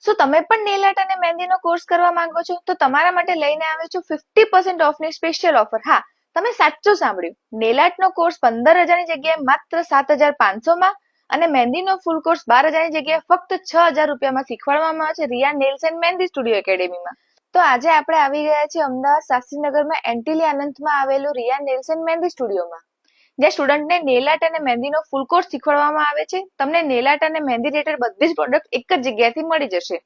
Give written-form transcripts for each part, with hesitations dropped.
શું તમે પણ નેલ આર્ટ અને મહેંદીનો કોર્સ કરવા માંગો છો? તો તમારા માટે લઈને આવ્યો છું 50% ઓફની સ્પેશિયલ ઓફર. હા, તમે સાચું સાંભળ્યું. નેલ આર્ટનો કોર્સ 15,000ની જગ્યાએ માત્ર 7,500માં અને મહેંદીનો ફૂલ કોર્સ 12,000ની જગ્યાએ ફક્ત 6,000 રૂપિયામાં શીખવાડવામાં આવે છે Riya nails and mehndi studio એકેડેમીમાં. તો આજે આપણે આવી ગયા છીએ અમદાવાદ શાસ્ત્રીનગરમાં એન્ટિલી આનંદમાં આવેલું રિયા નેલ્સ એન્ડ મહેંદી સ્ટુડિયોમાં, જ્યાં સ્ટુડન્ટને નેલ આર્ટ અને મહેંદીનો ફૂલ કોર્સ શીખવાડવામાં આવે છે. તમને નેલ આર્ટ અને મહેંદી રિલેટેડ બધી જ પ્રોડક્ટ એક જ જગ્યાએથી મળી જશે.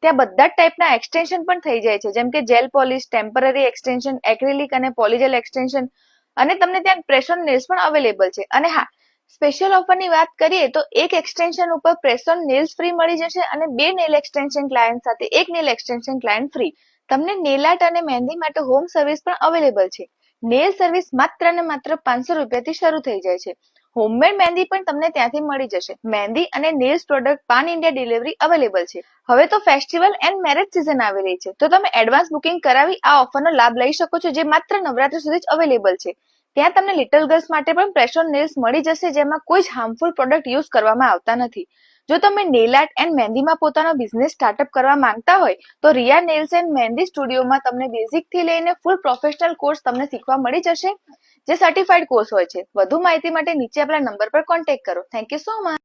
ત્યાં બધા જ ટાઈપના એક્સટેન્શન પણ થઈ જાય છે, જેમ કે gel polish, temporary extension, acrylic અને પોલીજેલ એક્સટેન્શન, અને તમને ત્યાં પ્રેસ ઓન નેલ્સ પણ અવેલેબલ છે. અને હા, સ્પેશિયલ ઓફરની વાત કરીએ તો એક એક્સટેન્શન ઉપર પ્રેસ ઓન નેલ્સ ફ્રી મળી જશે અને 2 નેલ એક્સટેન્શન ક્લાયન્ટ સાથે 1 નેલ એક્સટેન્શન ક્લાયન્ટ ફ્રી. તમને નેલ આર્ટ અને મહેંદી માટે હોમ સર્વિસ પણ અવેલેબલ છે. નેલ સર્વિસ માત્ર ને માત્ર 500 રૂપિયાથી શરૂ થઈ જાય છે. હોમમેડ મહેંદી પણ તમને ત્યાંથી મળી જશે. મહેંદી અને નેલ્સ પ્રોડક્ટ પાન ઇન્ડિયા ડિલિવરી અવેલેબલ છે. હવે તો ફેસ્ટિવલ એન્ડ મેરેજ સિઝન આવી રહી છે, તો તમે એડવાન્સ બુકિંગ કરાવી આ ઓફરનો લાભ લઈ શકો છો, જે માત્ર નવરાત્રી સુધી જ અવેલેબલ છે. ત્યાં તમને લિટલ ગર્લ્સ માટે પણ પ્રેસ ઓન નેલ્સ મળી જશે, જેમાં કોઈ જ હાર્મફુલ પ્રોડક્ટ યુઝ કરવામાં આવતા નથી. જો તમે નેલ આર્ટ એન્ડ મહેંદીમાં પોતાનો બિઝનેસ સ્ટાર્ટઅપ કરવા માંગતા હોય તો રિયા નેલ્સ એન્ડ મહેંદી સ્ટુડિયોમાં તમને બેઝિક થી લઈને ફૂલ પ્રોફેશનલ કોર્સ તમને શીખવા મળી જશે, જે સર્ટિફાઈડ કોર્સ હોય છે. વધુ માહિતી માટે નીચે આપેલા નંબર પર કોન્ટેક્ટ કરો. Thank you so much.